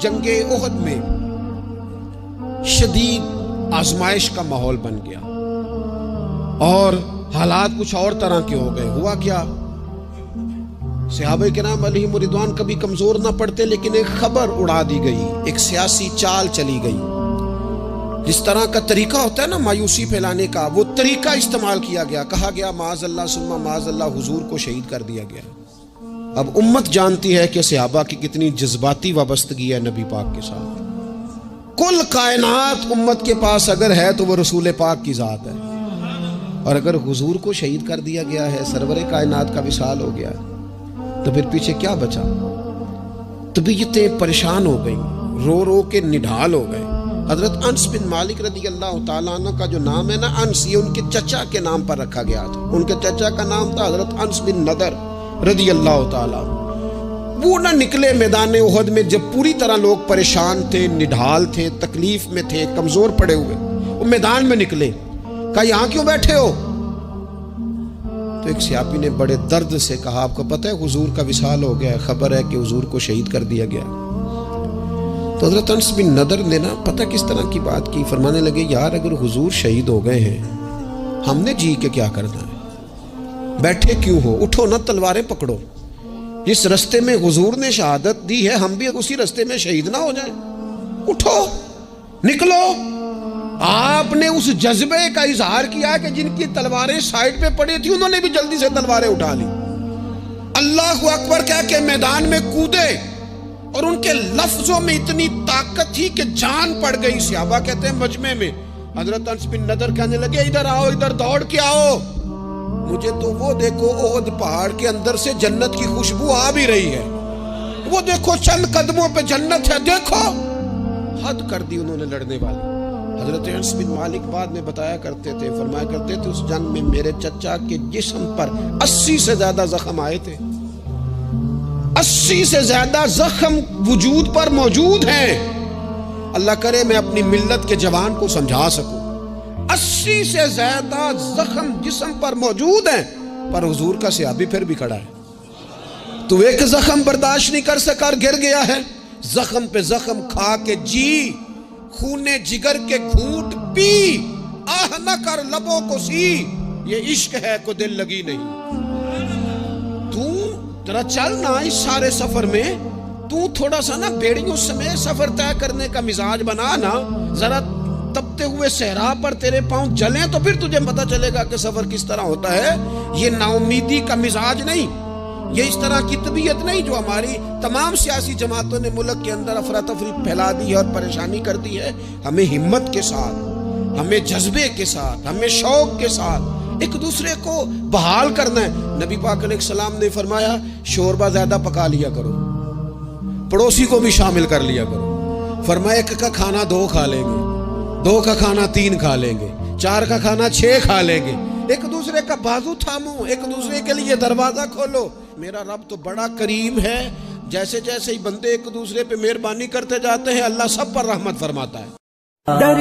جنگ احد میں شدید آزمائش کا ماحول بن گیا اور حالات کچھ اور طرح کے ہو گئے. ہوا کیا؟ صحابہ کرام علیہم رضوان کبھی کمزور نہ پڑتے، لیکن ایک خبر اڑا دی گئی، ایک سیاسی چال چلی گئی. جس طرح کا طریقہ ہوتا ہے نا مایوسی پھیلانے کا، وہ طریقہ استعمال کیا گیا. کہا گیا معاذ اللہ ثم معاذ اللہ حضور کو شہید کر دیا گیا. اب امت جانتی ہے کہ صحابہ کی کتنی جذباتی وابستگی ہے نبی پاک کے ساتھ. کل کائنات امت کے پاس اگر ہے تو وہ رسول پاک کی ذات ہے، اور اگر حضور کو شہید کر دیا گیا ہے، سرور کائنات کا وصال ہو گیا، تو پھر پیچھے کیا بچا؟ طبیعتیں پریشان ہو گئیں، رو رو کے نڈھال ہو گئے. حضرت انس بن مالک رضی اللہ تعالیٰ عنہ کا جو نام ہے نا انس، یہ ان کے چچا کے نام پر رکھا گیا تھا. ان کے چچا کا نام تھا حضرت انس بن نضر رضی اللہ تعالیٰ. وہ نہ نکلے میدان احد میں جب پوری طرح لوگ پریشان تھے، نڈھال تھے، تکلیف میں تھے، کمزور پڑے ہوئے. وہ میدان میں نکلے، کہا یہاں کیوں بیٹھے ہو؟ تو ایک صحابی نے بڑے درد سے کہا آپ کو پتہ ہے حضور کا وصال ہو گیا ہے، خبر ہے کہ حضور کو شہید کر دیا گیا. تو حضرت انس بن نضر نے نا پتہ کس طرح کی بات کی، فرمانے لگے یار اگر حضور شہید ہو گئے ہیں ہم نے جی کے کیا کرنا ہے؟ بیٹھے کیوں ہو؟ اٹھو نا، تلواریں پکڑو. جس رستے میں حضور نے شہادت دی ہے ہم بھی اسی رستے میں شہید نہ ہو جائیں. اٹھو، نکلو. آپ نے اس جذبے کا اظہار کیا کہ جن کی تلواریں سائیڈ پہ پڑی تھی انہوں نے بھی جلدی سے تلواریں اٹھا لی. اللہ اکبر کہہ کے میدان میں کودے، اور ان کے لفظوں میں اتنی طاقت تھی کہ جان پڑ گئی. صحابہ کہتے ہیں مجمع میں حضرت انس بن نضر کہنے لگے ادھر آؤ، ادھر دوڑ کے آؤ، مجھے تو وہ دیکھو احد پہاڑ کے اندر سے جنت کی خوشبو آ بھی رہی ہے، وہ دیکھو چند قدموں پہ جنت ہے، دیکھو. حد کر دی انہوں نے لڑنے والی. حضرت انس بن مالک بعد میں بتایا کرتے تھے، فرمایا کرتے تھے اس جنگ میں میرے چچا کے جسم پر 80 سے زیادہ زخم آئے تھے. 80 سے زیادہ زخم وجود پر موجود ہیں. اللہ کرے میں اپنی ملت کے جوان کو سمجھا سکوں. 80 سے زیادہ زخم جسم پر موجود ہیں، پر حضور کا صحابی پھر بھی کھڑا ہے. تو ایک زخم برداشت نہیں کر سکا اور گر گیا ہے. زخم پہ زخم کھا کے جی، خونے جگر کے گھونٹ پی، آہ نہ کر لبوں کو سی، یہ عشق ہے کو دل لگی نہیں. تو ذرا چل نا اس سارے سفر میں، تو تھوڑا سا نا بیڑیوں سمیت سفر طے کرنے کا مزاج بنا نا. ذرا تپتے ہوئے صحرا پر تیرے پاؤں جلیں تو پھر تجھے پتا چلے گا کہ سفر کس طرح ہوتا ہے. یہ نا امیدی کا مزاج نہیں، یہ اس طرح کی طبیعت نہیں جو ہماری تمام سیاسی جماعتوں نے ملک کے اندر افراتفری پھیلا دی ہے اور پریشانی کر دی ہے. ہمیں ہمت کے ساتھ، ہمیں جذبے کے ساتھ، ہمیں شوق کے ساتھ ایک دوسرے کو بحال کرنا ہے. نبی پاک علیہ السلام نے فرمایا شوربہ زیادہ پکا لیا کرو، پڑوسی کو بھی شامل کر لیا کرو. فرمایا ایک کا کھانا 2 کھا لیں گے، 2 کا کھانا 3 کھا لیں گے، 4 کا کھانا 6 کھا لیں گے. ایک دوسرے کا بازو تھامو، ایک دوسرے کے لیے دروازہ کھولو. میرا رب تو بڑا کریم ہے، جیسے جیسے ہی بندے ایک دوسرے پہ مہربانی کرتے جاتے ہیں اللہ سب پر رحمت فرماتا ہے.